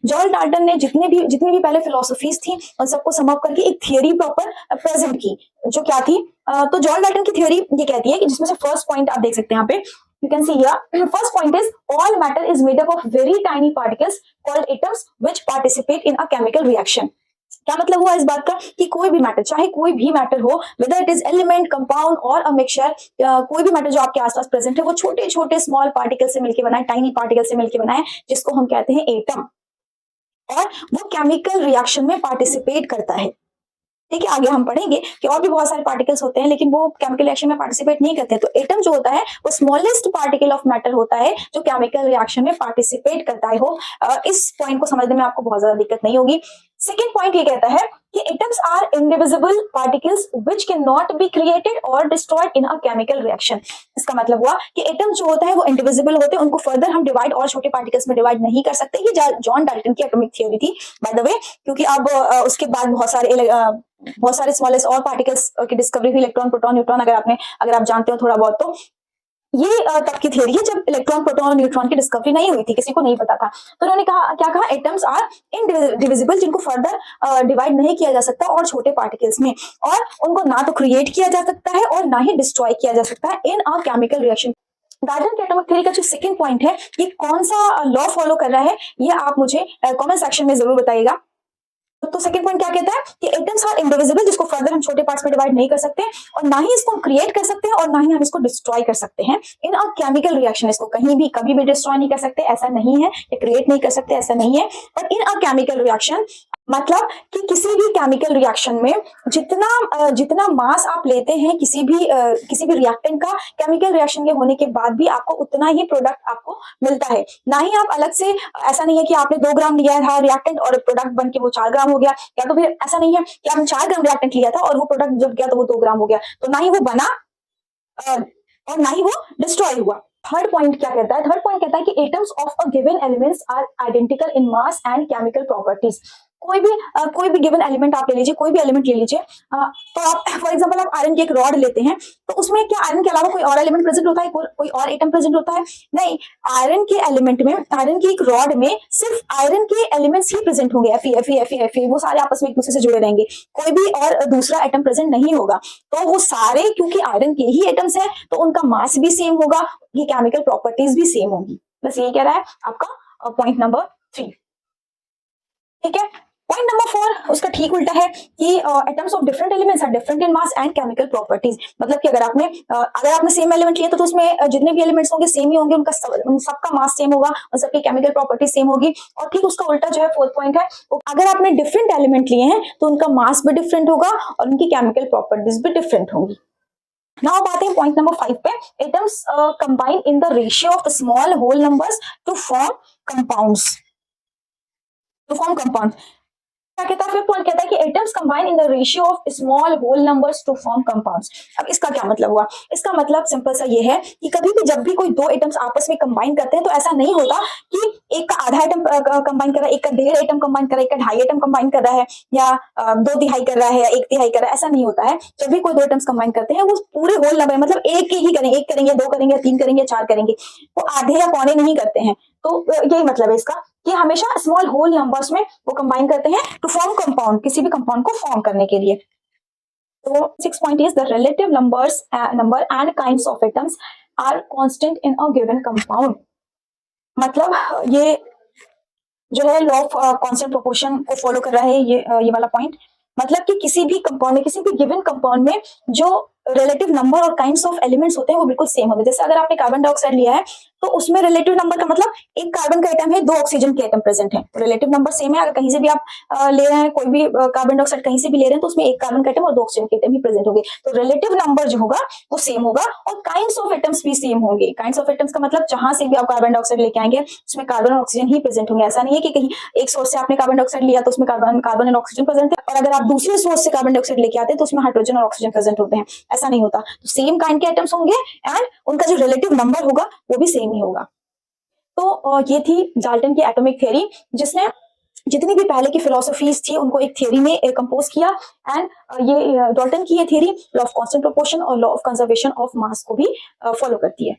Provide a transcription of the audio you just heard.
George Dalton ने जितनी भी पहले फिलोसफीज थी उन सबको सम अप करके एक थियोरी प्रॉपर प्रेजेंट की, जो क्या थी, तो जॉर्ज डाल्टन की थियोरी ये कहती है कि जिसमें से फर्स्ट पॉइंट आप देख सकते हैं यहाँ पे, you can see here first point is all matter is made up of very tiny particles called atoms which participate in a chemical reaction। क्या मतलब हुआ इस बात का कि कोई भी मैटर, चाहे कोई भी मैटर हो, whether it is element, compound और अ मिक्सचर, कोई भी मैटर जो आपके आसपास प्रेजेंट है वो छोटे छोटे स्मॉल पार्टिकल से मिलकर बना है, टाइनी पार्टिकल से मिलकर बना है, जिसको हम कहते हैं एटम, और वो केमिकल रिएक्शन में पार्टिसिपेट करता है। ठीक है, आगे हम पढ़ेंगे कि और भी बहुत सारे पार्टिकल्स होते हैं लेकिन वो केमिकल रिएक्शन में पार्टिसिपेट नहीं करते। तो एटम जो होता है वो स्मॉलेस्ट पार्टिकल ऑफ मैटर होता है जो केमिकल रिएक्शन में पार्टिसिपेट करता है। इस पॉइंट को समझने में आपको बहुत ज्यादा दिक्कत नहीं होगी। सेकेंड पॉइंट ये कहता है कि atoms are indivisible particles which can not be created और destroyed in a chemical reaction. इसका मतलब हुआ कि एटम जो होता है वो इंडिविजिबल होते हैं, उनको फर्दर हम डिवाइड और छोटे पार्टिकल्स में डिवाइड नहीं कर सकते। ये जॉन डाल्टन की एटॉमिक थ्योरी थी बाय द वे, क्योंकि अब उसके बाद बहुत सारे स्मॉलेस्ट और पार्टिकल्स की डिस्कवरी हुई, इलेक्ट्रॉन, प्रोटॉन, न्यूट्रॉन, अगर आप जानते हो थोड़ा बहुत। तो ये तब की थ्योरी है जब इलेक्ट्रॉन, प्रोटॉन और न्यूट्रॉन की डिस्कवरी नहीं हुई थी, किसी को नहीं पता था। तो उन्होंने कहा, क्या कहा, एटम्स आर इनडिविजिबल, जिनको फर्दर डिवाइड नहीं किया जा सकता और छोटे पार्टिकल्स में, और उनको ना तो क्रिएट किया जा सकता है और ना ही डिस्ट्रॉय किया जा सकता है इन अ केमिकल रिएक्शन। डाल्टन की एटॉमिक थ्योरी का जो सेकंड पॉइंट है, ये कौन सा लॉ फॉलो कर रहा है, ये आप मुझे कमेंट सेक्शन में जरूर बताइएगा। तो सेकंड पॉइंट क्या कहता है कि एटम्स आर इंडिविजिबल, जिसको फर्दर हम छोटे पार्ट्स में डिवाइड नहीं कर सकते और ना ही इसको हम क्रिएट कर सकते हैं और ना ही हम इसको डिस्ट्रॉय कर सकते हैं इन अ केमिकल रिएक्शन। इसको कहीं भी कभी भी डिस्ट्रॉय नहीं कर सकते, ऐसा नहीं है, या क्रिएट नहीं कर सकते, ऐसा नहीं है। और इन अ केमिकल रिएक्शन मतलब कि किसी भी केमिकल रिएक्शन में जितना मास आप लेते हैं किसी भी रिएक्टेंट का, केमिकल रिएक्शन के होने के बाद भी आपको उतना ही प्रोडक्ट आपको मिलता है। ना ही आप अलग से, ऐसा नहीं है कि आपने 2 ग्राम लिया था रिएक्टेंट और प्रोडक्ट बन के वो 4 ग्राम हो गया, या तो फिर ऐसा नहीं है कि आपने 4 ग्राम रिएक्टेंट लिया था और वो प्रोडक्ट जब गया तो वो 2 ग्राम हो गया। तो ना ही वो बना और ना ही वो डिस्ट्रॉय हुआ। थर्ड पॉइंट क्या कहता है? थर्ड पॉइंट कहता है कि atoms of a given elements are identical in mass and chemical properties. कोई भी गिवन एलिमेंट आप ले लीजिए, कोई भी एलिमेंट ले लीजिए, तो आप फॉर एग्जांपल आप आयरन की एक रॉड लेते हैं, तो उसमें क्या आयरन के अलावा कोई और एलिमेंट प्रेजेंट होता है, कोई और एटम प्रेजेंट होता है? नहीं, आयरन के एलिमेंट में, आयरन की एक रॉड में सिर्फ आयरन के एलिमेंट्स ही प्रेजेंट होंगे, Fe, वो सारे आपस में एक दूसरे से जुड़े रहेंगे, कोई भी और दूसरा एटम प्रेजेंट नहीं होगा। तो वो सारे क्योंकि आयरन के ही एटम्स हैं तो उनका मास भी सेम होगा, ये केमिकल प्रॉपर्टीज भी सेम होंगी। बस यही कह रहा है आपका पॉइंट नंबर 3। ठीक है, पॉइंट नंबर 4 उसका ठीक उल्टा है कि atoms of different elements are different in mass and chemical properties. मतलब कि अगर आपने सेम एलिमेंट लिया तो उसमें जितने भी एलिमेंट्स होंगे सेम ही होंगे, उन सबका मास सेम होगा, उन सबकी केमिकल प्रॉपर्टीज सेम होगी। और ठीक उसका उल्टा जो है फोर्थ पॉइंट है, अगर आपने डिफरेंट एलिमेंट लिए हैं तो उनका मास भी डिफरेंट होगा और उनकी केमिकल प्रॉपर्टीज भी डिफरेंट होंगी। नाउ अब आते हैं पॉइंट नंबर 5 पे। Atoms combine in the ratio of small whole numbers to form compounds. क्या कहता है? फिर पॉइंट कहता है कि atoms combine in the ratio of small whole numbers to form compounds. अब इसका क्या मतलब हुआ? इसका मतलब सिंपल सा ये है कि कभी भी जब भी कोई 2 एटम्स आपस में कंबाइन करते हैं तो ऐसा नहीं होता कि एक का आधा एटम कंबाइन कर रहा है, एक का 1.5 एटम कंबाइन कर रहा है, एक का 2.5 एटम कंबाइन कर रहा है, या 2 तिहाई कर रहा है या 1 तिहाई कर रहा है। ऐसा नहीं होता है। जब भी कोई 2 एटम्स कंबाइन करते हैं वो पूरे होल नंबर, मतलब एक ही करेंगे, 1 करेंगे, 2 करेंगे, 3 करेंगे, 4 करेंगे, वो आधे या पौने नहीं करते हैं। तो यही मतलब है इसका कि हमेशा स्मॉल होल नंबर्स में वो कंबाइन करते हैं टू फॉर्म कंपाउंड, किसी भी कंपाउंड को फॉर्म करने के लिए। तो 6 point is the relative number and kinds of atoms are constant in a given compound. मतलब ये जो है लॉ ऑफ कांस्टेंट प्रोपोर्शन को फॉलो कर रहा है ये वाला पॉइंट। मतलब कि किसी भी कंपाउंड में, किसी भी गिवन कंपाउंड में जो रिलेटिव नंबर और काइंड्स ऑफ एलिमेंट्स होते हैं वो बिल्कुल सेम होते हैं। जैसे अगर आपने कार्बन डाइऑक्साइड लिया है तो उसमें रिलेटिव नंबर का मतलब एक कार्बन का एटम है, 2 ऑक्सीजन के एटम प्रेजेंट है, रिलेटिव नंबर सेम है। अगर कहीं से भी आप ले रहे हैं, कोई भी कार्बन डाइऑक्साइड कहीं से भी ले रहे हैं तो उसमें एक कार्बन का एटम और 2 ऑक्सीजन के एटम ही प्रेजेंट होंगे। तो रिलेटिव नंबर जो होगा वो सेम होगा और काइंड्स ऑफ एटम्स भी सेम होंगे। काइंड्स ऑफ एटम्स का मतलब जहां से भी आप कार्बन डाइऑक्साइड लेके आएंगे उसमें कार्बन और ऑक्सीजन ही प्रेजेंट होंगे। ऐसा नहीं है कि कहीं एक सोर्स से आपने कार्बन डाइऑक्साइड लिया तो उसमें कार्बन एंड ऑक्सीजन प्रेजेंट है, और अगर आप दूसरे सोर्स से कार्बन डाइऑक्साइड लेके आते हैं तो उसमें हाइड्रोजन और ऑक्सीजन प्रेजेंट होते हैं। ऐसा नहीं होता। तो सेम काइंड के एटम्स होंगे एंड उनका जो रिलेटिव नंबर होगा वो भी सेम ही होगा। तो ये थी डाल्टन की एटॉमिक थ्योरी, जिसने जितनी भी पहले की फिलोसफीज थी उनको एक थ्योरी में कंपोज किया। एंड ये डाल्टन की ये theory law of constant proportion और law of conservation of mass को भी फॉलो करती है।